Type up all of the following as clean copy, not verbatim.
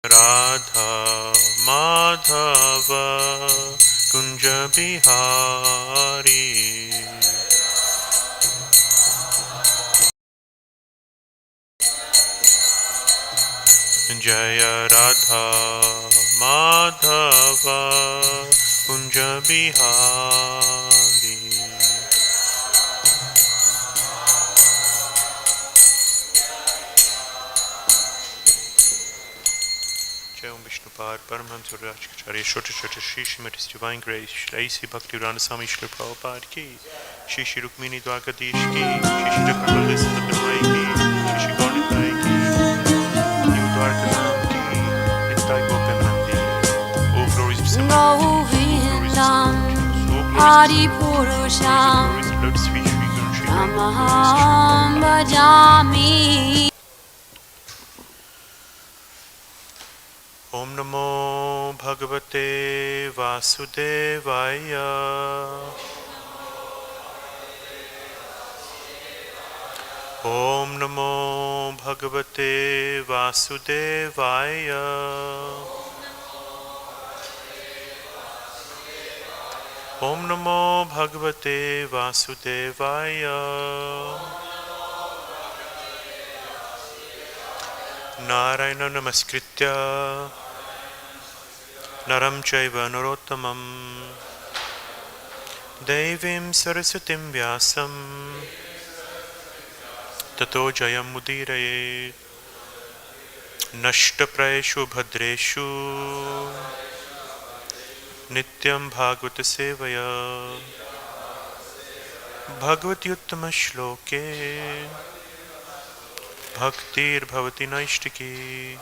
Radha Madhava Kunja Bihari Jaya Radha Madhava Kunja Bihari Paramahamsa āścaryam Shota Shri Srimati Divine Grace Shri Sri Bhaktivedanta Swami Srila Prabhupada ki Shri Shri Rukmini Dwarkadish ki Shri Shri Chakravarti Tvayi ki Shri Shri Gauritai ki New Dwarkadam ki Nittai Gopanandi. All glories to Samadhi, vinirmitam all glories to Lotus Feet Shri Guru Shri ahaṁ bhajami. Om Namo Bhagavate Vasudevaya. Om Namo Bhagavate Vasudevaya. Om Namo Bhagavate Vasudevaya. Narayana Namaskritya Naram Chaiva Narottamam Devim Saraswatim Vyasam Tato Jayam Mudirayet Nashtaprayeshu Bhadreshu Nityam Bhagavata Sevaya Bhagavati Uttama Shloke Bhaktir Bhavati Naishtaki.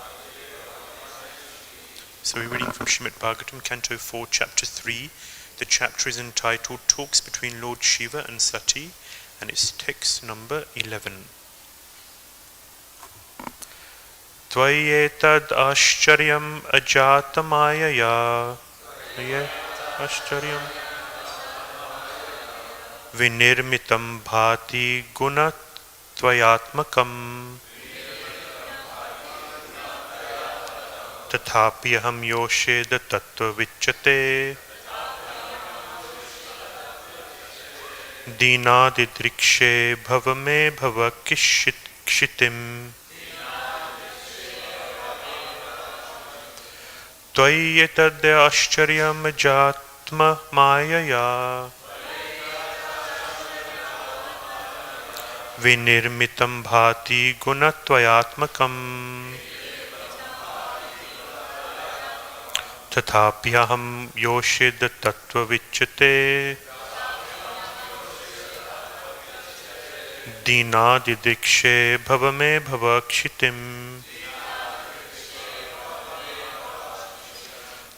So we're reading from Srimad Bhagavatam, Canto 4, Chapter 3. The chapter is entitled Talks Between Lord Śiva and Sati, and it's text number 11. Tvayy etad āścaryam ajātma-māyayā āścaryam vinirmitam bhāti guṇa-trayātmakam tathāpy aham yoṣid atattva-vic dīnā didṛkṣe bhava-kṣitim tvayy etad āścaryam ajātma-māyayā vinirmitam bhāti guṇa-trayātmakam tathāpy aham yoṣid atattva-vic dīnā didṛkṣe bhava-kṣitim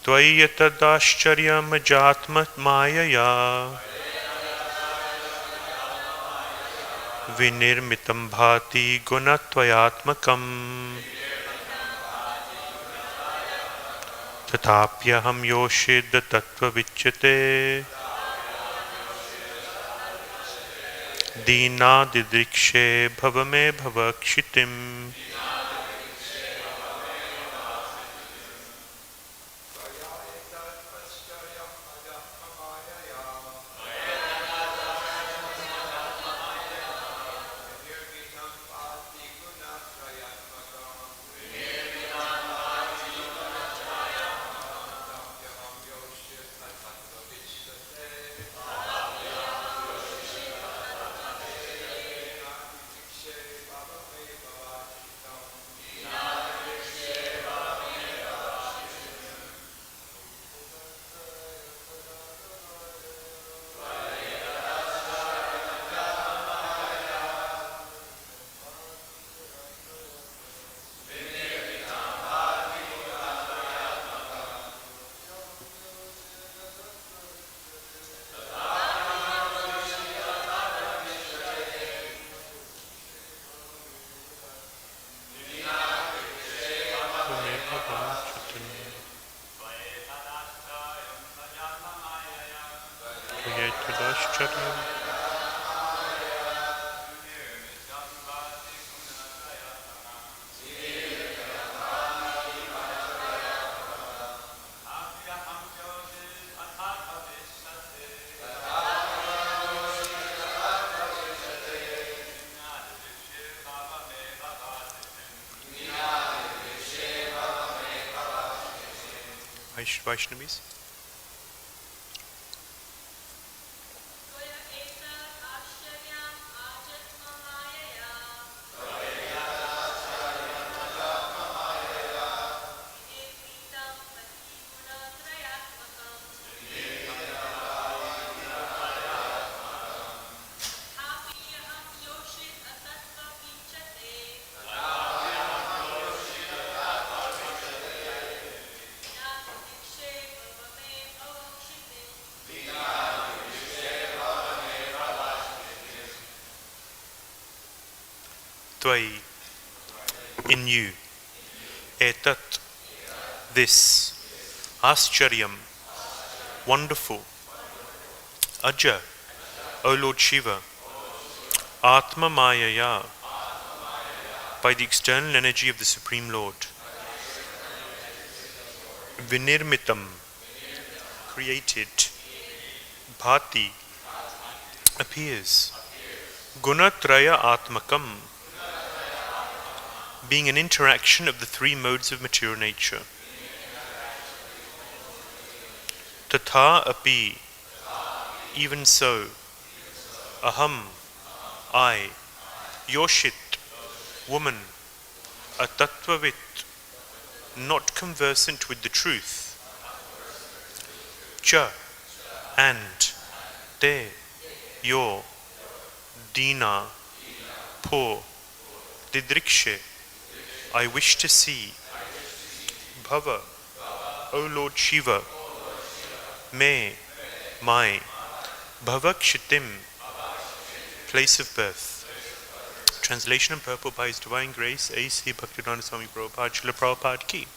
tvayy etad āścaryam ajātma-māyayā vinirmitam bhāti guṇa-trayātmakam tathāpy aham yoṣid atattva-vic dīnā didṛkṣe bhava-kṣitim. āścaryam Vaishnavis. etad āścaryam ajātma-māyayā vinirmitam guṇa-trayātmakam tathāpy aham yoṣid atattva-vicate didṛkṣe bhava-kṣitim Tvayy, in you, etad, this, āścaryam, wonderful, aja, O Lord Śiva, ātma-māyayā, by the external energy of the Supreme Lord, vinirmitam, created, bhāti, appears, guṇa-traya-ātmakam, being an interaction of the three modes of material nature. Tathāpy, even so, aham, I, yoṣid, woman, atattva-vit, not conversant with the truth, cha, and, te, your, dīnā, poor, didṛkṣe, I wish to see, bhava, O Lord Śiva, me, my, bhava-kṣitim, place of birth. Translation and purport by His Divine Grace, A.C. Bhaktivedanta Swami Prabhupada, Srila Prabhupada Ki.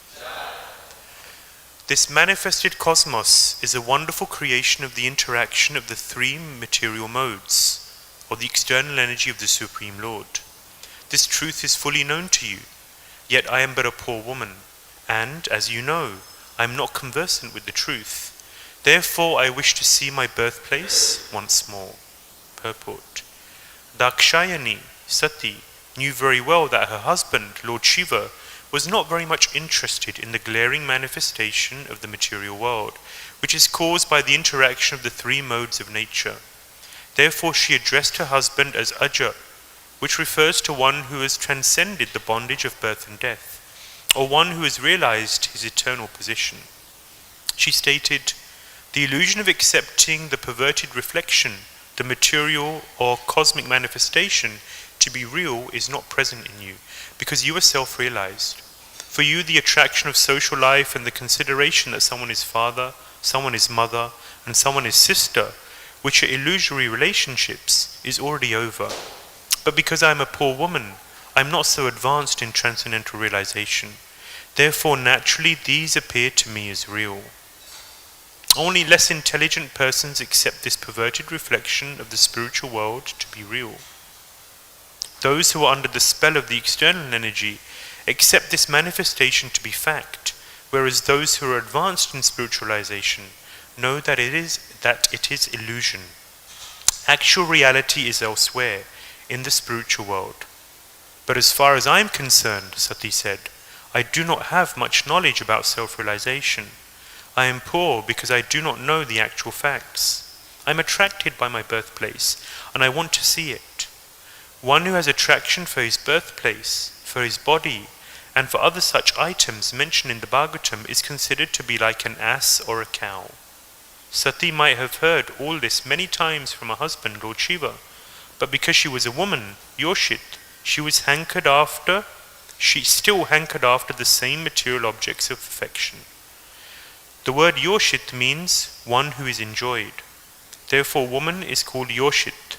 This manifested cosmos is a wonderful creation of the interaction of the three material modes, or the external energy of the Supreme Lord. This truth is fully known to you, yet I am but a poor woman, and, as you know, I am not conversant with the truth. Therefore I wish to see my birthplace once more. Purport. Dakshayani, Sati, knew very well that her husband, Lord Śiva, was not very much interested in the glaring manifestation of the material world, which is caused by the interaction of the three modes of nature. Therefore she addressed her husband as Aja, which refers to one who has transcended the bondage of birth and death, or one who has realized his eternal position. She stated, the illusion of accepting the perverted reflection, the material or cosmic manifestation, to be real is not present in you, because you are self-realized. For you, the attraction of social life and the consideration that someone is father, someone is mother, and someone is sister, which are illusory relationships, is already over. But because I am a poor woman, I am not so advanced in transcendental realization. Therefore, naturally, these appear to me as real. Only less intelligent persons accept this perverted reflection of the spiritual world to be real. Those who are under the spell of the external energy accept this manifestation to be fact, whereas those who are advanced in spiritualization know that it is illusion. Actual reality is elsewhere, in the spiritual world. But as far as I am concerned, Sati said, I do not have much knowledge about self-realization. I am poor because I do not know the actual facts. I am attracted by my birthplace, and I want to see it. One who has attraction for his birthplace, for his body, and for other such items mentioned in the Bhagavatam is considered to be like an ass or a cow. Sati might have heard all this many times from her husband, Lord Śiva, but because she was a woman, yoṣid, she still hankered after the same material objects of affection. The word yoṣid means one who is enjoyed. Therefore, woman is called yoṣid.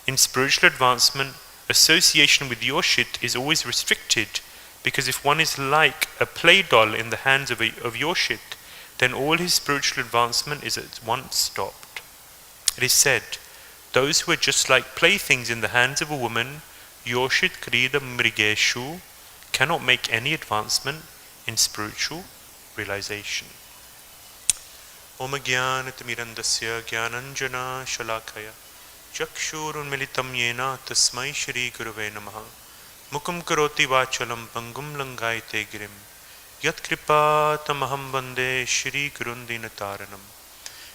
In spiritual advancement, association with yoṣid is always restricted, because if one is like a play doll in the hands of yoṣid, then all his spiritual advancement is at once stopped. It is said, those who are just like playthings in the hands of a woman, yoṣid krida mrigeshu, cannot make any advancement in spiritual realization. Om Jnana-timirandasya Jnananjana Shalakaya Chakshurunmilitam Yena Tasmai Shri Gurave Namaha Mukam Karoti Vachalam Pangum Langayate Girim Yat kripatam aham vande Shri Gurun dīnā.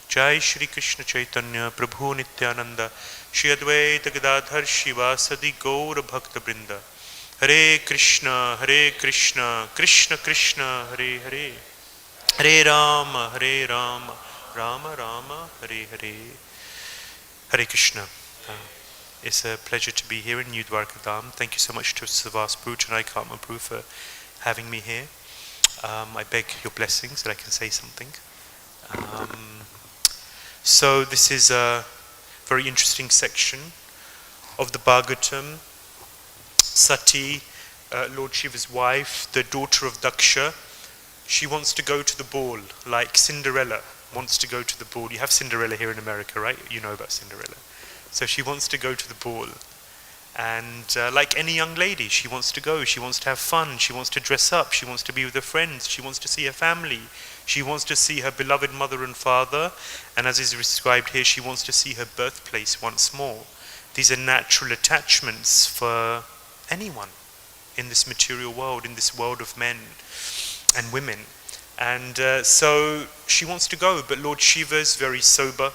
Jai Shri Krishna Caitanya Prabhu Nityananda Shri Advaita Gadadhar Shivasadi Gaura Bhakta Brinda. Hare Krishna, Krishna Krishna, Hare Hare, Hare Rama, Rama Rama, Hare Hare. Hare Krishna. It's a pleasure to be here in New Dwarkadam. Thank you so much to Savas Prabhu and āścaryam for having me here. I beg your blessings that I can say something. So this is a very interesting section of the Bhagavatam. Sati, Lord Shiva's wife, the daughter of Dīnā, she wants to go to the ball, like Cinderella wants to go to the ball. You have Cinderella here in America, right? You know about Cinderella. So she wants to go to the ball. And like any young lady, she wants to go, she wants to have fun, she wants to dress up, she wants to be with her friends, she wants to see her family, she wants to see her beloved mother and father, and as is described here, she wants to see her birthplace once more. These are natural attachments for anyone in this material world, in this world of men and women. And so she wants to go, but Lord Shiva is very sober.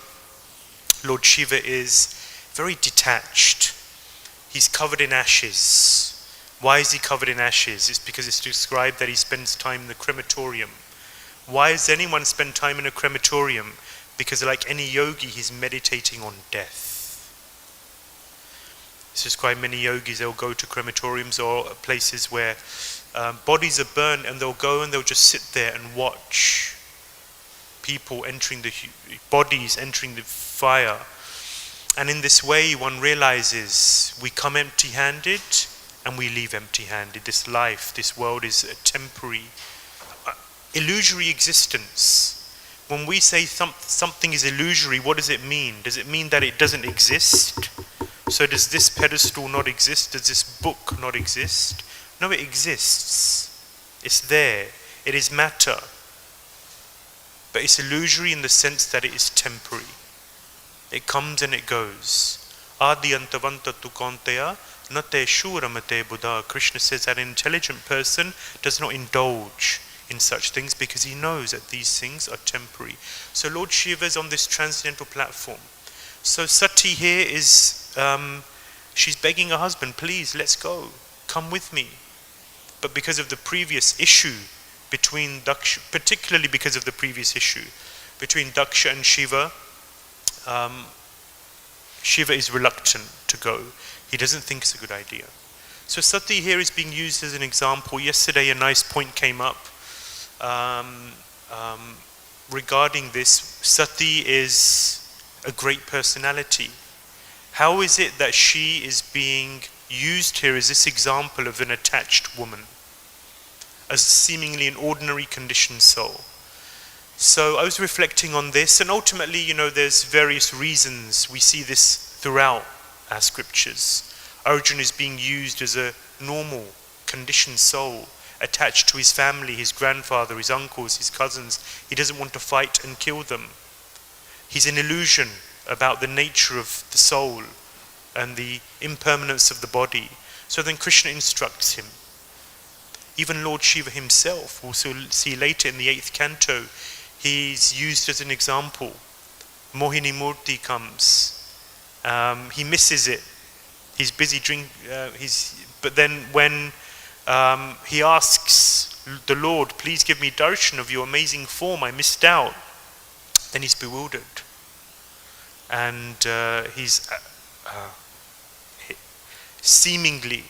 Lord Shiva is very detached. He's covered in ashes. Why is he covered in ashes? It's because it's described that he spends time in the crematorium. Why does anyone spend time in a crematorium? Because like any yogi, he's meditating on death. It's described many yogis, they'll go to crematoriums or places where bodies are burned, and they'll go and they'll just sit there and watch people entering bodies entering the fire. And in this way, one realizes we come empty-handed and we leave empty-handed. This life, this world is a temporary, illusory existence. When we say something is illusory, what does it mean? Does it mean that it doesn't exist? So does this pedestal not exist? Does this book not exist? No, it exists. It's there. It is matter. But it's illusory in the sense that it is temporary. It comes and it goes. Ādi-antavanta tu kaunteya nate shuramate buddha. Krishna says that an intelligent person does not indulge in such things because he knows that these things are temporary. So Lord Shiva is on this transcendental platform. So Sati here is, she's begging her husband, please, let's go. Come with me. But because of the previous issue between Daksha, particularly because of the previous issue between Daksha and Shiva, Shiva is reluctant to go. He doesn't think it's a good idea. So Sati here is being used as an example. Yesterday a nice point came up regarding this. Sati is a great personality. How is it that she is being used here as this example of an attached woman, as seemingly an ordinary conditioned soul? So I was reflecting on this, and ultimately, you know, there's various reasons we see this throughout our scriptures. Arjuna is being used as a normal, conditioned soul, attached to his family, his grandfather, his uncles, his cousins. He doesn't want to fight and kill them. He's an illusion about the nature of the soul and the impermanence of the body. So then Krishna instructs him. Even Lord Shiva himself, we'll see later in the 8th canto, he's used as an example. Mohini Murti comes. He misses it. He's busy drinking. But then when he asks the Lord, please give me darshan of your amazing form, I missed out. Then he's bewildered. And he's seemingly,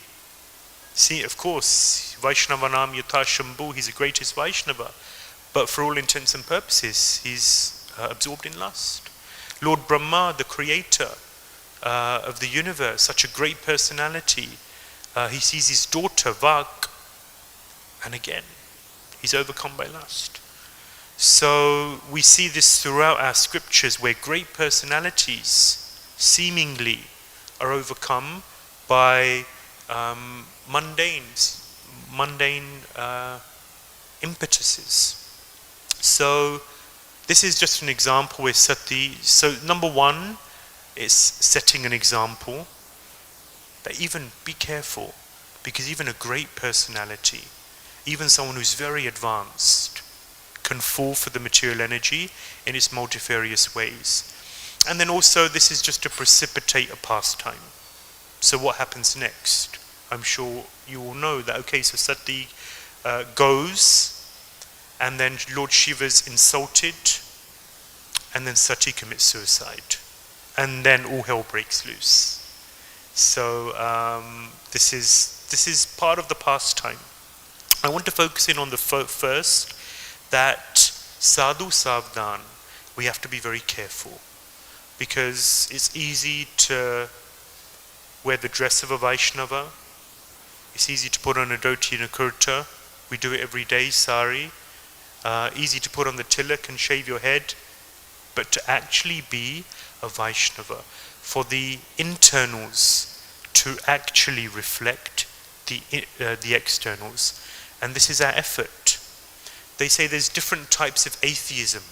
of course, Vaishnavanam Yatha Shambhu, he's the greatest Vaishnava. But for all intents and purposes, he's absorbed in lust. Lord Brahma, the creator of the universe, such a great personality, he sees his daughter, Vak, and again, he's overcome by lust. So we see this throughout our scriptures where great personalities seemingly are overcome by mundane impetuses. So this is just an example where Sati, so number one is setting an example that even be careful, because even a great personality, even someone who's very advanced, can fall for the material energy in its multifarious ways. And then also this is just to precipitate a pastime. So what happens next? I'm sure you all know that, okay, so Sati goes, and then Lord Shiva is insulted, and then Sati commits suicide. And then all hell breaks loose. So this is part of the pastime. I want to focus in on the first, that sadhu savdhan, we have to be very careful, because it's easy to wear the dress of a Vaishnava, it's easy to put on a dhoti and a kurta, we do it every day, sari, easy to put on the tilak and shave your head, but to actually be a Vaishnava, for the internals to actually reflect the externals. And this is our effort. They say there's different types of atheism.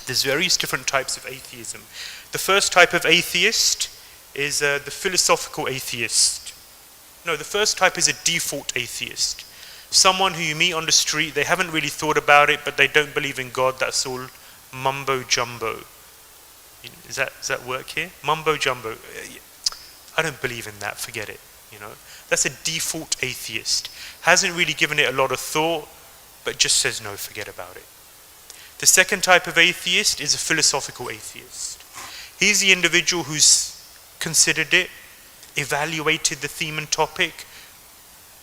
There's various different types of atheism. The first type of atheist is the philosophical atheist. No, the first type is a default atheist. Someone who you meet on the street, they haven't really thought about it, but they don't believe in God, that's all mumbo jumbo. Does that work here? Mumbo jumbo. I don't believe in that, forget it. That's a default atheist. Hasn't really given it a lot of thought, but just says no, forget about it. The second type of atheist is a philosophical atheist. He's the individual who's considered it, evaluated the theme and topic,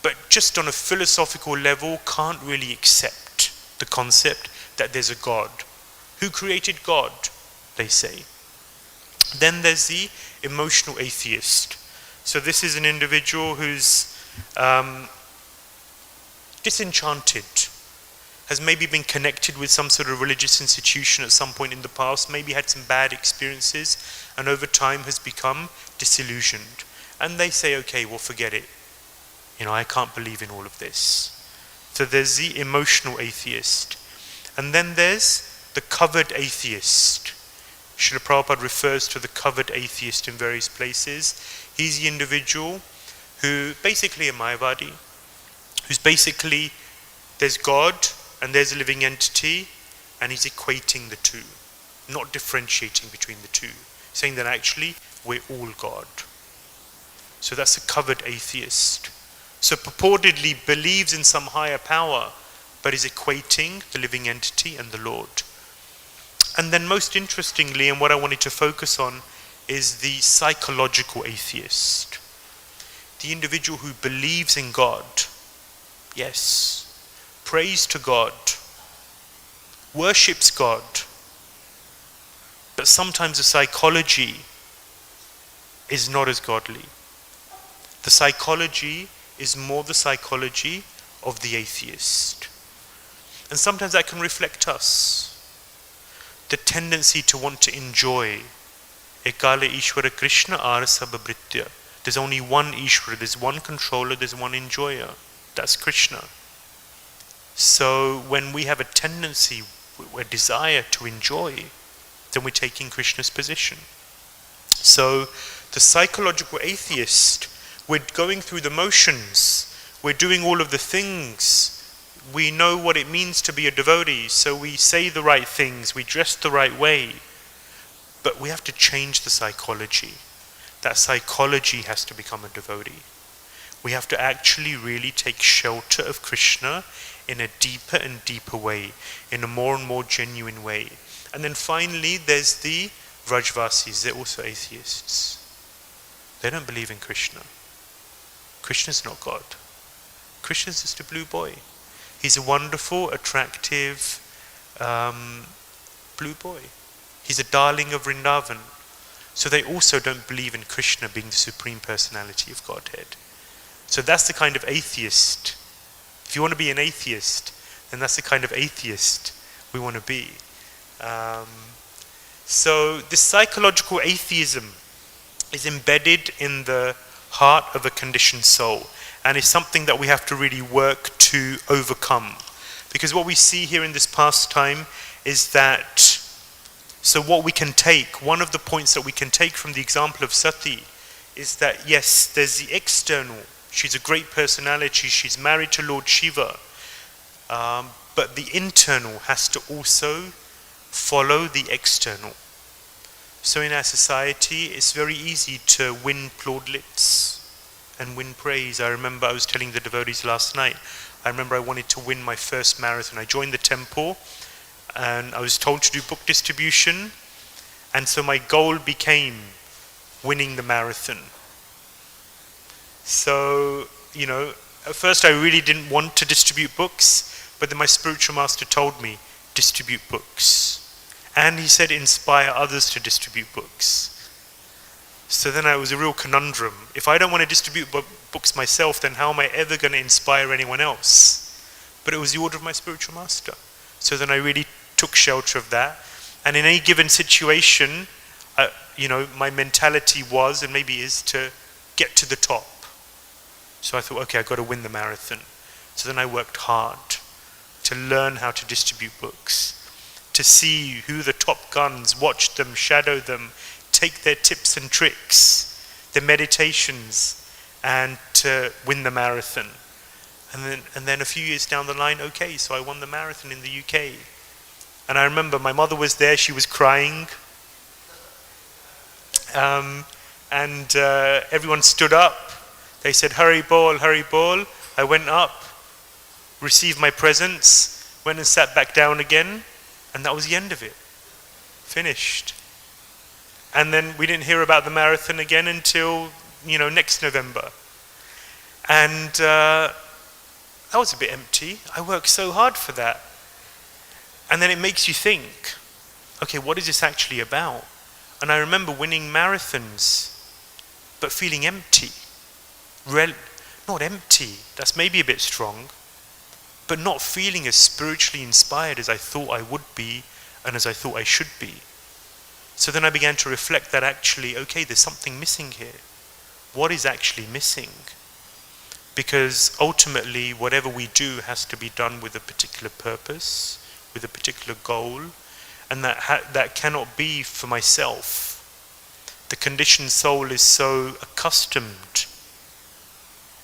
but just on a philosophical level can't really accept the concept that there's a God. Who created God, they say. Then there's the emotional atheist. So this is an individual who's disenchanted, has maybe been connected with some sort of religious institution at some point in the past, maybe had some bad experiences, and over time has become disillusioned. And they say, okay, well, forget it. I can't believe in all of this. So there's the emotional atheist. And then there's the covered atheist. Srila Prabhupada refers to the covered atheist in various places. He's the individual who basically a Mayavadi, who's basically, there's God and there's a living entity, and he's equating the two, not differentiating between the two, saying that actually we're all God. So that's a covered atheist. So purportedly believes in some higher power, but is equating the living entity and the Lord. And then most interestingly, and what I wanted to focus on, is the psychological atheist. The individual who believes in God, yes, prays to God, worships God, but sometimes the psychology is not as godly. The psychology is more the psychology of the atheist. And sometimes that can reflect us. The tendency to want to enjoy. Ekala Ishvara Krishna Arasa Babritya. There's only one Ishvara, there's one controller, there's one enjoyer. That's Krishna. So when we have a tendency, a desire to enjoy, then we're taking Krishna's position. So the psychological atheist, we're going through the motions, we're doing all of the things, we know what it means to be a devotee, so we say the right things, we dress the right way, but we have to change the psychology. That psychology has to become a devotee. We have to actually really take shelter of Krishna in a deeper and deeper way, in a more and more genuine way. And then finally there's the Vrajvasis, they're also atheists. They don't believe in Krishna. Krishna's not God. Krishna's just a blue boy. He's a wonderful, attractive blue boy. He's a darling of Vrindavan. So they also don't believe in Krishna being the Supreme Personality of Godhead. So that's the kind of atheist. If you want to be an atheist, then that's the kind of atheist we want to be. So this psychological atheism is embedded in the heart of a conditioned soul, and is something that we have to really work to overcome. Because what we see here in this pastime is that, so what we can take, one of the points that we can take from the example of Sati is that yes, there's the external She's a great personality. She's married to Lord Śiva. But the internal has to also follow the external. So in our society, it's very easy to win plaudits and win praise. I remember I was telling the devotees last night, I remember I wanted to win my first marathon. I joined the temple and I was told to do book distribution, and so my goal became winning the marathon. So, at first I really didn't want to distribute books, but then my spiritual master told me, distribute books. And he said, inspire others to distribute books. So then it was a real conundrum. If I don't want to distribute books myself, then how am I ever going to inspire anyone else? But it was the order of my spiritual master. So then I really took shelter of that. And in any given situation, my mentality was, and maybe is, to get to the top. So I thought, okay, I've got to win the marathon. So then I worked hard to learn how to distribute books, to see who the top guns, watch them, shadow them, take their tips and tricks, their meditations, and to win the marathon. And then a few years down the line, okay, so I won the marathon in the UK. And I remember my mother was there, she was crying. And everyone stood up. They said, hurry ball, hurry ball. I went up, received my presents, went and sat back down again, and that was the end of it. Finished. And then we didn't hear about the marathon again until, next November. And that was a bit empty. I worked so hard for that. And then it makes you think, okay, what is this actually about? And I remember winning marathons, but feeling empty. Not empty, that's maybe a bit strong, but not feeling as spiritually inspired as I thought I would be and as I thought I should be. So then I began to reflect that actually, okay, there's something missing here. What is actually missing? Because ultimately, whatever we do has to be done with a particular purpose, with a particular goal, and that cannot be for myself. The conditioned soul is so accustomed.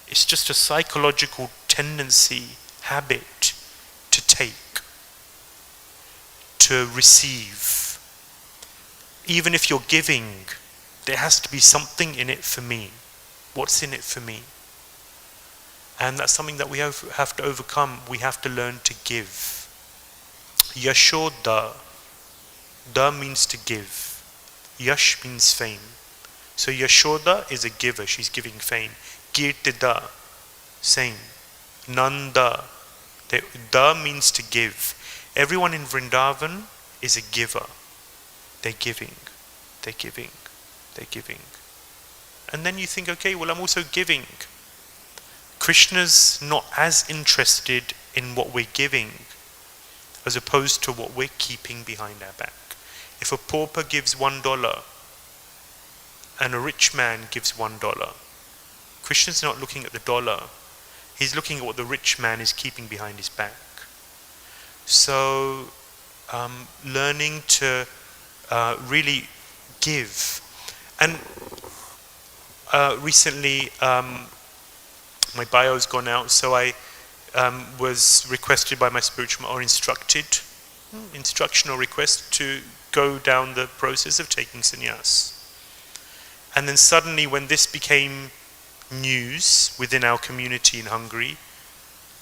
It's just a psychological tendency, habit, to take, to receive. Even if you're giving, there has to be something in it for me. What's in it for me? And that's something that we have to overcome. We have to learn to give. Yashoda. Da means to give. Yash means fame. So Yashoda is a giver. She's giving fame. Kirtida. Same. Nanda. Da means to give. Everyone in Vrindavan is a giver. They're giving. They're giving. They're giving. And then you think, okay, well, I'm also giving. Krishna's not as interested in what we're giving as opposed to what we're keeping behind our back. If a pauper gives $1 and a rich man gives $1, Krishna's not looking at the dollar. He's looking at what the rich man is keeping behind his back. So, learning to really give. And recently, my bio's gone out, so I was requested by my spiritual, or instruction or request to go down the process of taking sannyas. And then suddenly, when this became news within our community in Hungary,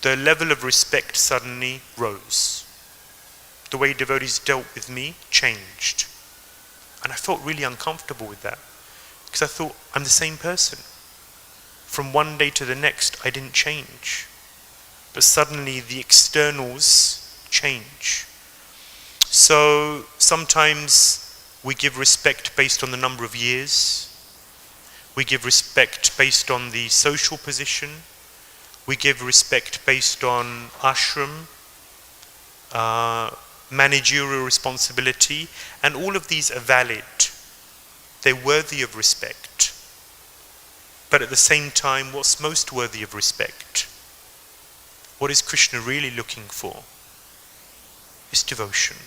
the level of respect suddenly rose. The way devotees dealt with me changed. And I felt really uncomfortable with that, because I thought, I'm the same person. From one day to the next, I didn't change. But suddenly the externals change. So sometimes we give respect based on the number of years. We give respect based on the social position. We give respect based on ashram, managerial responsibility, and all of these are valid. They're worthy of respect. But at the same time, what's most worthy of respect? What is Krishna really looking for? Is devotion.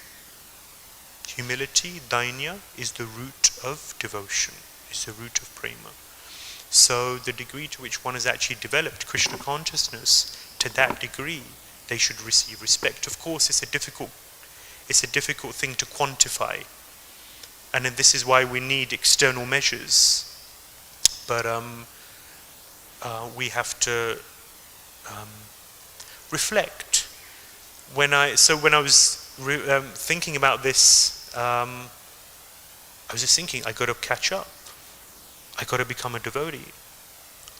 Humility, dīnā, is the root of devotion. It's the root of prema. So the degree to which one has actually developed Krishna consciousness, to that degree, they should receive respect. Of course, it's a difficult thing to quantify, and then this is why we need external measures. But we have to reflect. When I was thinking about this, I was just thinking, I got to catch up. I got to become a devotee.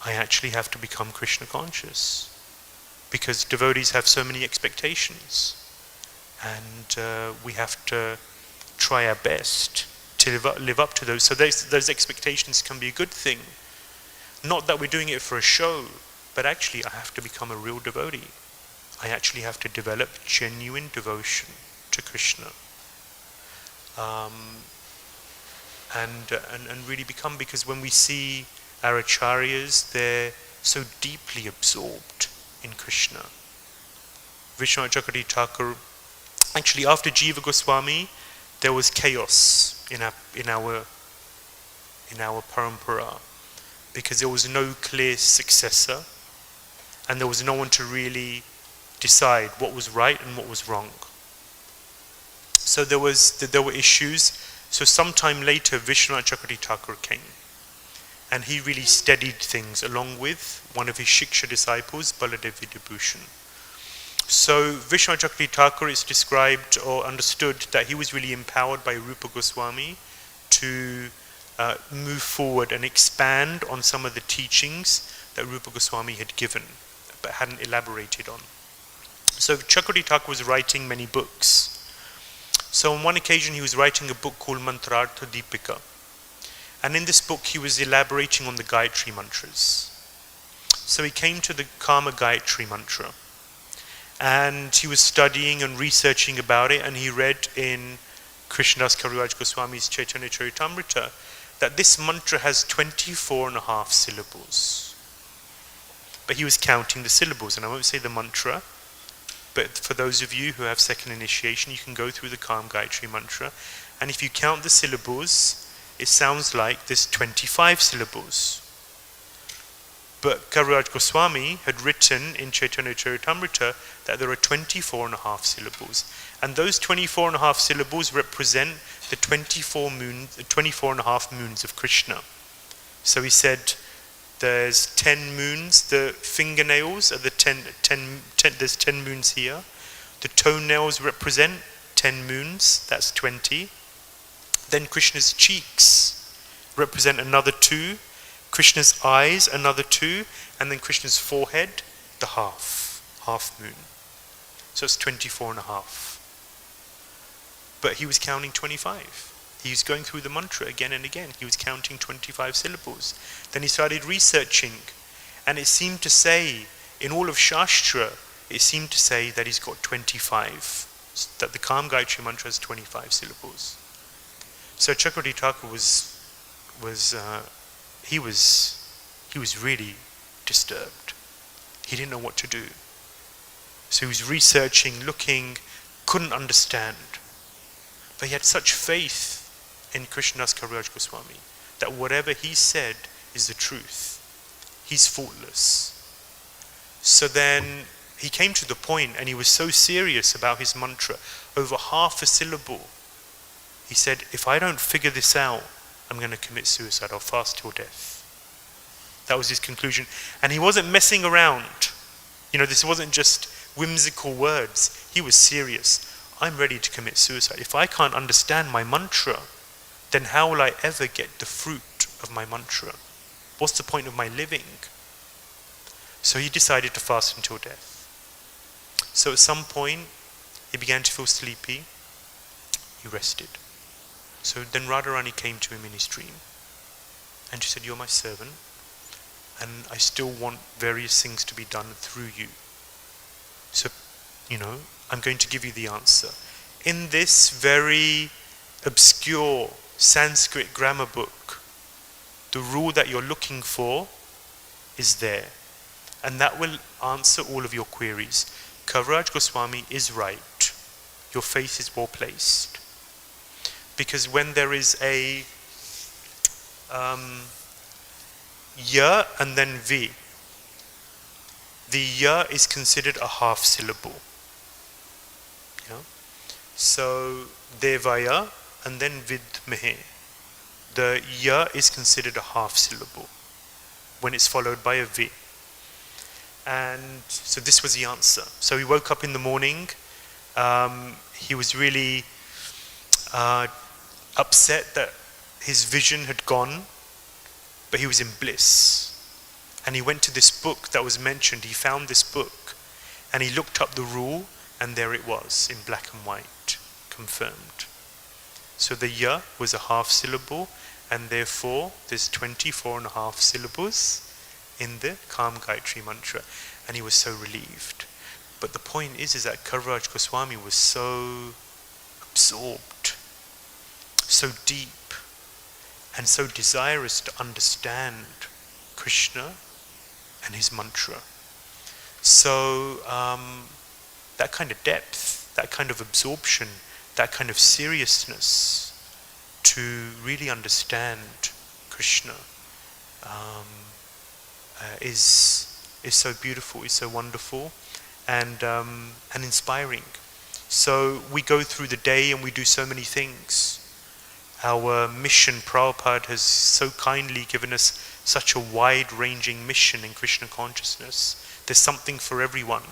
I actually have to become Krishna conscious, because devotees have so many expectations, and we have to try our best to live up to those. So those expectations can be a good thing. Not that we're doing it for a show, but actually I have to become a real devotee. I actually have to develop genuine devotion to Krishna. And really become, because when we see our acharyas, they're so deeply absorbed in Krishna. Vishwanath Chakravarti Thakur, actually after Jiva Goswami, there was chaos in our parampara, because there was no clear successor, and there was no one to really decide what was right and what was wrong. So there were issues. So sometime later, Vishwanath Chakravarti Thakur came, and he really steadied things along with one of his Shiksha disciples, Baladev Vidyabhushan. So Vishwanath Chakravarti Thakur is described or understood that he was really empowered by Rupa Goswami to move forward and expand on some of the teachings that Rupa Goswami had given but hadn't elaborated on. So Chakravarti Thakur was writing many books. So on one occasion he was writing a book called Mantrartha Deepika, and in this book he was elaborating on the Gayatri mantras. So he came to the Kama Gayatri mantra, and he was studying and researching about it, and he read in Krishnadas Kaviraj Goswami's Chaitanya Charitamrita that this mantra has 24.5 syllables. But he was counting the syllables, and I won't say the mantra, but for those of you who have second initiation, you can go through the Kama Gayatri mantra, and if you count the syllables, it sounds like there's 25 syllables. But Kaviraj Goswami had written in Chaitanya Charitamrita that there are 24.5 syllables. And those 24.5 syllables represent the 24.5 moons of Krishna. So he said there's 10 moons, the fingernails are there's 10 moons here. The toenails represent 10 moons, that's 20. Then Krishna's cheeks represent another 2. Krishna's eyes, another 2, and then Krishna's forehead, the half moon. So it's 24.5. But he was counting 25. He was going through the mantra again and again. He was counting 25 syllables. Then he started researching, and it seemed to say, in all of Shastra, it seemed to say that he's got 25, that the Kama Gayatri mantra has 25 syllables. So Chakravarti Thakur was really disturbed. He didn't know what to do. So he was researching, looking, couldn't understand. But he had such faith in Krishnadas Kaviraj Goswami that whatever he said is the truth. He's faultless. So then he came to the point, and he was so serious about his mantra, over half a syllable. He said, if I don't figure this out, I'm going to commit suicide. I'll fast till death. That was his conclusion. And he wasn't messing around. This wasn't just whimsical words. He was serious. I'm ready to commit suicide. If I can't understand my mantra, then how will I ever get the fruit of my mantra? What's the point of my living? So he decided to fast until death. So at some point, he began to feel sleepy. He rested. So then Radharani came to him in his dream, and she said, you're my servant, and I still want various things to be done through you. So, I'm going to give you the answer. In this very obscure Sanskrit grammar book, the rule that you're looking for is there, and that will answer all of your queries. Kaviraj Goswami is right. Your faith is well placed. Because when there is ya and then vi. The ya is considered a half syllable. Yeah? So devaya and then vidmehe. The ya is considered a half syllable when it's followed by a vi. And so this was the answer. So he woke up in the morning. He was really upset that his vision had gone, but he was in bliss. And he went to this book that was mentioned. He found this book and he looked up the rule, and there it was in black and white, confirmed. So the ya was a half syllable, and therefore there's 24 and a half syllables in the Calm Gayatri mantra. And he was so relieved. But the point is that Kaviraj Goswami was so absorbed, so deep, and so desirous to understand Krishna and his mantra. So that kind of depth, that kind of absorption, that kind of seriousness to really understand Krishna is so beautiful, is so wonderful, and inspiring. So we go through the day and we do so many things. Our mission, Prabhupada has so kindly given us such a wide-ranging mission in Krishna consciousness. There's something for everyone.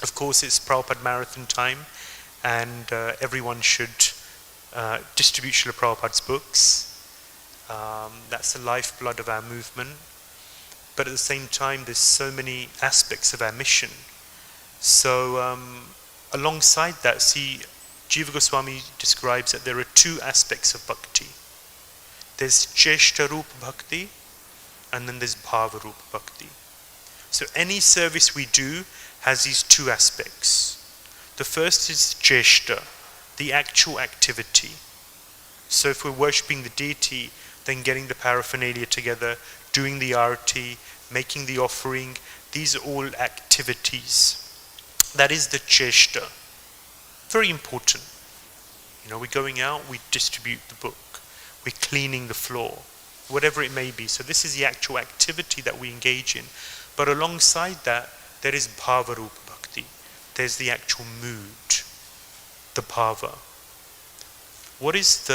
Of course, it's Prabhupada marathon time, and everyone should distribute Srila Prabhupada's books. That's the lifeblood of our movement. But at the same time, there's so many aspects of our mission. So alongside that, see, Jiva Goswami describes that there are two aspects of bhakti. There's Cheshta Rupa Bhakti, and then there's Bhava Rupa Bhakti. So any service we do has these two aspects. The first is Cheshta, the actual activity. So if we're worshipping the deity, then getting the paraphernalia together, doing the arati, making the offering, these are all activities. That is the Cheshta. Very important. You know, we're going out, we distribute the book. We're cleaning the floor, whatever it may be. So this is the actual activity that we engage in. But alongside that, there is Bhava Rupa Bhakti. There's the actual mood, the bhava. What is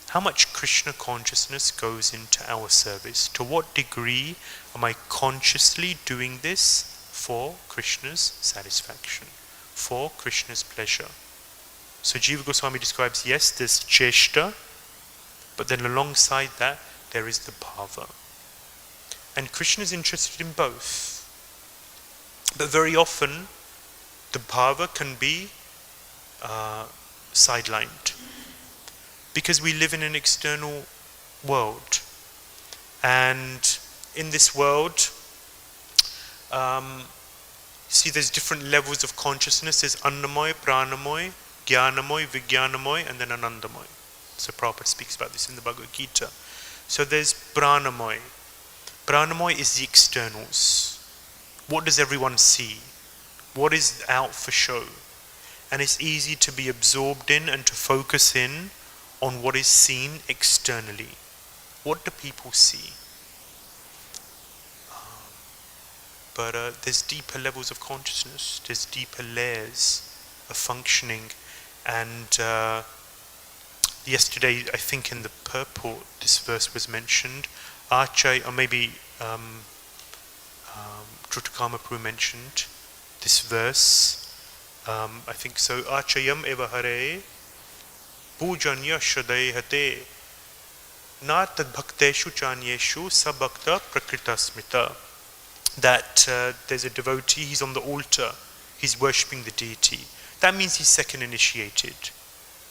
how much Krishna consciousness goes into our service? To what degree am I consciously doing this for Krishna's satisfaction, for Krishna's pleasure? So Jiva Goswami describes, yes, there's Cheshta, but then alongside that, there is the bhava. And Krishna is interested in both. But very often, the bhava can be sidelined. Because we live in an external world. And in this world, see, there's different levels of consciousness. There's Annamoy, Pranamoy, Jnanamoy, Vijnanamoy, and then Anandamoy. So Prabhupada speaks about this in the Bhagavad Gita. So there's Pranamoy. Pranamoy is the externals. What does everyone see? What is out for show? And it's easy to be absorbed in and to focus in on what is seen externally. What do people see? But there's deeper levels of consciousness. There's deeper layers of functioning. And yesterday, I think in the purport, this verse was mentioned. Or maybe Truttakama Prabhu mentioned this verse. I think so. āścaryam eva hare pujanya shradai hate na tad bhakteshu chanyeshu sabhakta prakrita smita. That there's a devotee, he's on the altar, he's worshipping the deity. That means he's second initiated.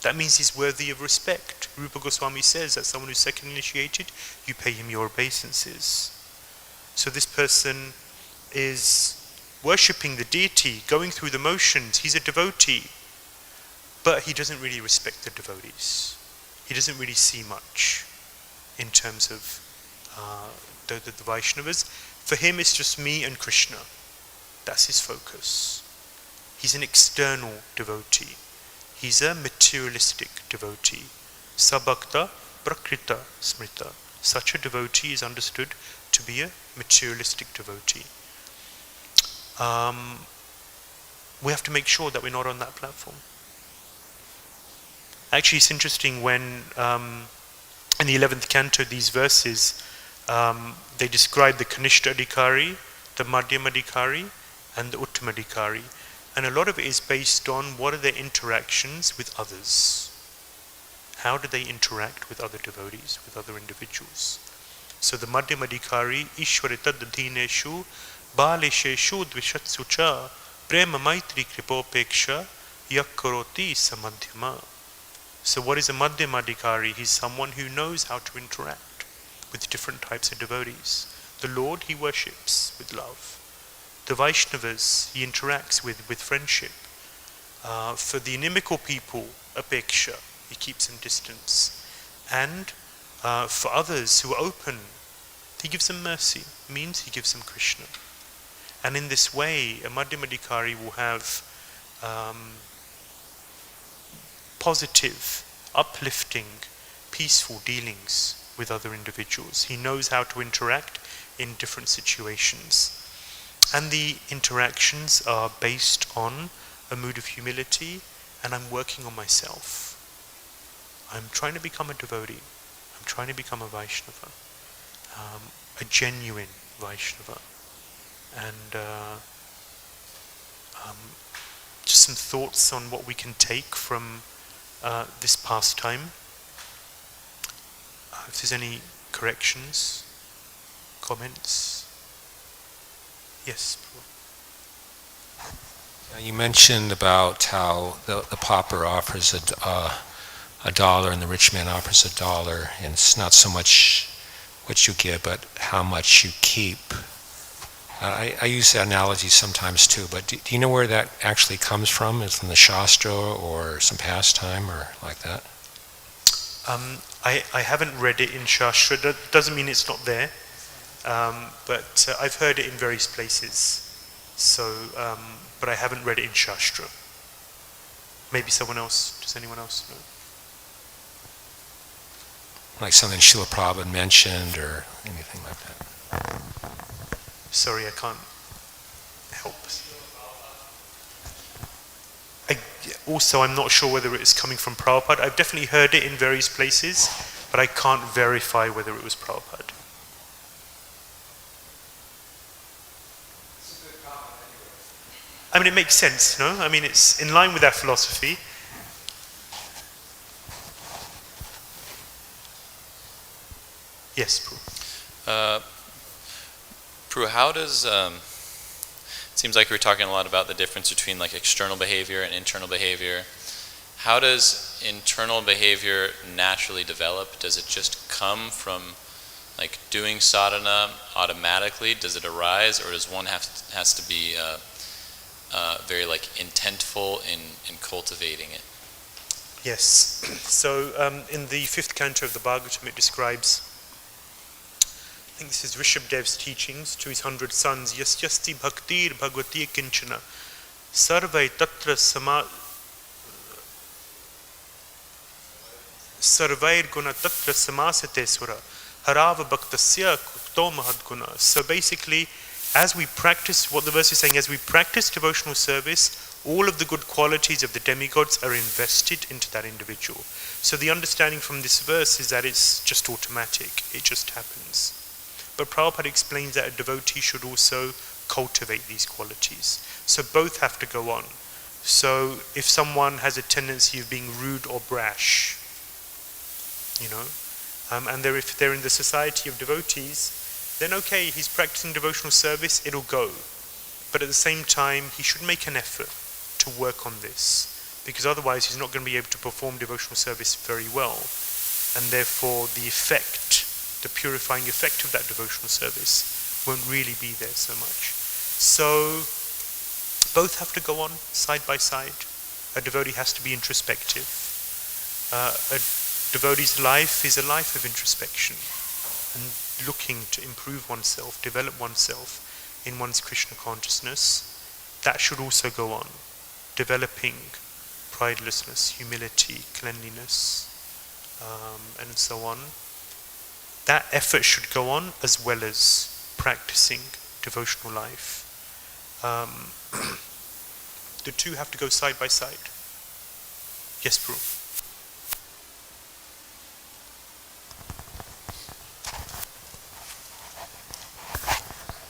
That means he's worthy of respect. Rupa Goswami says that someone who's second initiated, you pay him your obeisances. So this person is worshipping the deity, going through the motions, he's a devotee. But he doesn't really respect the devotees. He doesn't really see much in terms of the Vaishnavas. For him, it's just me and Krishna. That's his focus. He's an external devotee. He's a materialistic devotee. Sabhakta prakrita smrita. such a devotee is understood to be a materialistic devotee. We have to make sure that we're not on that platform. Actually, it's interesting when in the 11th canto, these verses, they describe the Kanishta Adhikari, the Madhyama Adhikari, and the Uttama Adhikari. And a lot of it is based on what are their interactions with others. How do they interact with other devotees, with other individuals? So the Madhyama Adhikari, Ishwara Tadadhineshu, Balesheshu Dvishatsu cha, Prema Maitri Kripopeksha, Yakkaroti Samadhyama. So what is a Madhyama Adhikari? He's someone who knows how to interact with different types of devotees. The Lord he worships with love. The Vaishnavas he interacts with friendship. For the inimical people, apeksha, he keeps them distance. And for others who are open, he gives them mercy, means he gives them Krishna. And in this way, a Madhyama Adhikari will have positive, uplifting, peaceful dealings with other individuals. He knows how to interact in different situations. And the interactions are based on a mood of humility, and I'm working on myself. I'm trying to become a devotee. I'm trying to become a Vaishnava, a genuine Vaishnava. And just some thoughts on what we can take from this pastime. If there's any corrections, comments. Yes. You mentioned about how the pauper offers a dollar and the rich man offers $1, and it's not so much what you give, but how much you keep. I use that analogy sometimes too, but do you know where that actually comes from? Is it from the Shastra or some pastime or like that? I haven't read it in Shastra. That doesn't mean it's not there, but I've heard it in various places. So, but I haven't read it in Shastra. Maybe someone else. Does anyone else know? Like something Srila Prabhupada mentioned or anything like that? Sorry, I can't help. Also, I'm not sure whether it's coming from Prabhupada. I've definitely heard it in various places, but I can't verify whether it was Prabhupada. I mean, it makes sense, no? I mean, it's in line with our philosophy. Yes, Prabhu. Prabhu, how does, it seems like we're talking a lot about the difference between like external behavior and internal behavior. How does internal behavior naturally develop? Does it just come from like doing sadhana automatically? Does it arise, or does one has to be very like intentful in cultivating it? Yes. So in the 5th canto of the Bhagavatam, it describes, I think this is Rishabdev's teachings to his 100 sons. Yasyasti bhaktir bhagavati kinchana sarvai tatra sarvair guna tatra samasate sura harava bhaktasya kukto mahadguna. So basically, as we practice, what the verse is saying, as we practice devotional service, all of the good qualities of the demigods are invested into that individual. So the understanding from this verse is that it's just automatic, it just happens. But Prabhupada explains that a devotee should also cultivate these qualities. So both have to go on. So if someone has a tendency of being rude or brash, you know, and if they're in the society of devotees, then okay, he's practicing devotional service, it'll go. But at the same time, he should make an effort to work on this, because otherwise he's not going to be able to perform devotional service very well. And therefore the effect, the purifying effect of that devotional service won't really be there so much. So both have to go on side by side. A devotee has to be introspective. A devotee's life is a life of introspection and looking to improve oneself, develop oneself in one's Krishna consciousness. That should also go on, developing pridelessness, humility, cleanliness, and so on. that effort should go on as well as practicing devotional life. The two have to go side by side. Yes, Prabhu.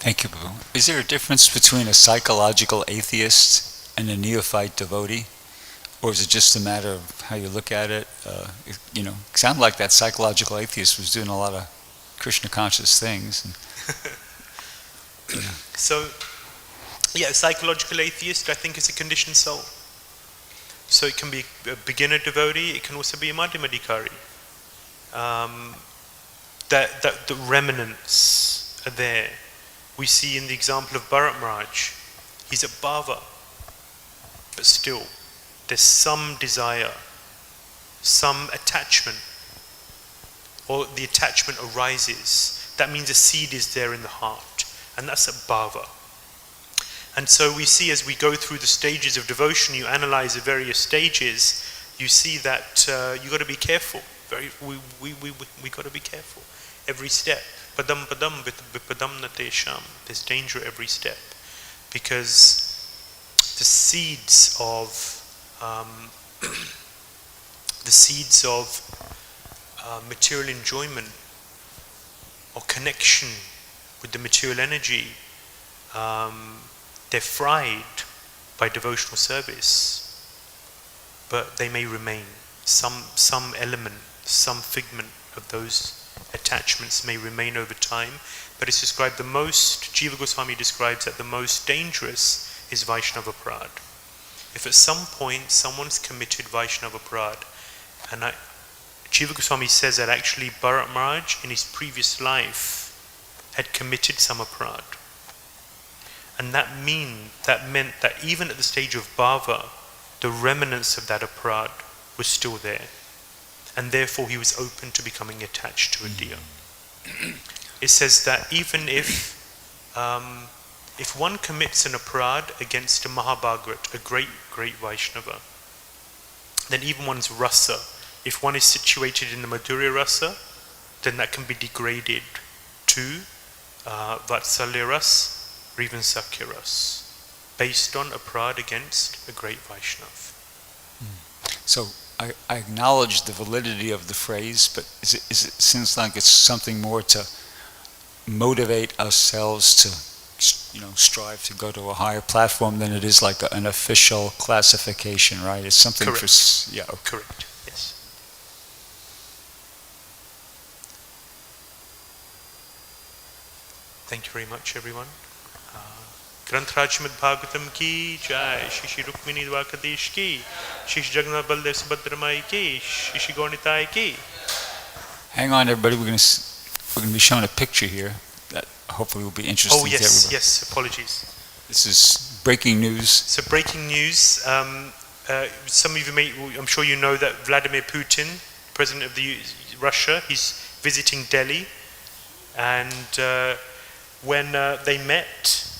Thank you, Prabhu. Is there a difference between a psychological atheist and a neophyte devotee? Or is it just a matter of how you look at it? It sounded like that psychological atheist was doing a lot of Krishna conscious things. So, yeah, a psychological atheist, I think, is a conditioned soul. So it can be a beginner devotee, it can also be a madhyamadikari. That the remnants are there. We see in the example of Bharat Maharaj, he's a bhava, but still, there's some desire, some attachment, or the attachment arises. That means a seed is there in the heart, and that's a bhava. And so we see as we go through the stages of devotion, you analyze the various stages, you see that you got to be careful. We got to be careful every step. Padam vipadam natesham. There's danger at every step, because the seeds of material enjoyment or connection with the material energy, they're fried by devotional service, but they may remain. Some element, some figment of those attachments may remain over time, but it's described Jiva Goswami describes that the most dangerous is Vaishnava Prad. If at some point someone's committed Vaishnava Prad, and Jiva Goswami says that actually Bharat Maharaj in his previous life had committed Samaprad. And that meant that even at the stage of bhava, the remnants of that aprad was still there. And therefore he was open to becoming attached to a deer. It says that even if one commits an aprad against a Mahabhagrat, a great Vaishnava, then even one's rasa, if one is situated in the Madhurya rasa, then that can be degraded to Vatsalya ras, or even Sakya ras, based on aprad against a great Vaishnava. So I acknowledge the validity of the phrase, but it seems like it's something more to motivate ourselves to strive to go to a higher platform than it is like an official classification, right? It's something Correct. Correct, yes. Thank you very much, everyone. Guṇa-trayātmakam ki jai, Shri Rukmini Dvakadesh ki, Shri Jagannath Baldev Subhadramai ki, Shri Gaurnitai ki. Hang on, everybody. We're going to be showing a picture here that hopefully will be interesting to everybody. Yes, apologies. This is breaking news. So breaking news, some of you I'm sure you know that Vladimir Putin, President of Russia, he's visiting Delhi, and when they met,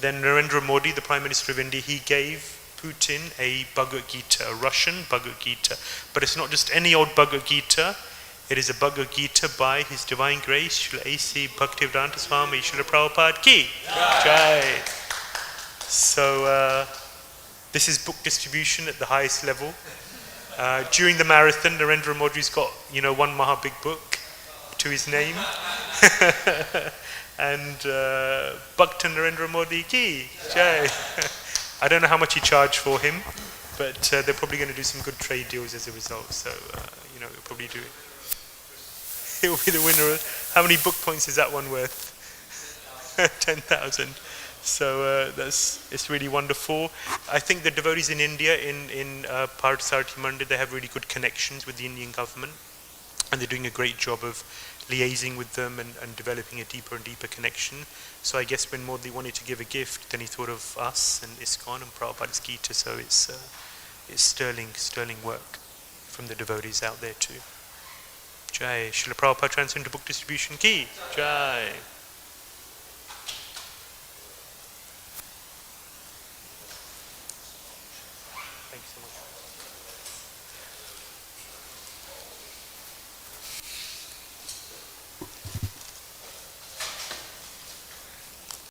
then Narendra Modi, the Prime Minister of India, he gave Putin a Bhagavad Gita, a Russian Bhagavad Gita. But it's not just any old Bhagavad Gita, it is a Bhagavad Gita by His Divine Grace, Srila A.C. Bhaktivedanta Swami, Srila Prabhupada ki Jai. So this is book distribution at the highest level. During the marathon, Narendra Modi's got, one Maha big book to his name. And Bhakta Narendra Modi ki Jai. I don't know how much he charged for him, but they're probably going to do some good trade deals as a result. So, he'll probably do it. He'll be the winner. How many book points is that one worth? 10,000. So it's really wonderful. I think the devotees in India, in Parthasarathi Mandir, they have really good connections with the Indian government, and they're doing a great job of liaising with them and developing a deeper and deeper connection. So I guess when Modi wanted to give a gift, then he thought of us and ISKCON and Prabhupada's Gita. So it's sterling work from the devotees out there too. Jai. Srila Prabhupada Transcendental Book Distribution ki Jai. Thank you so much.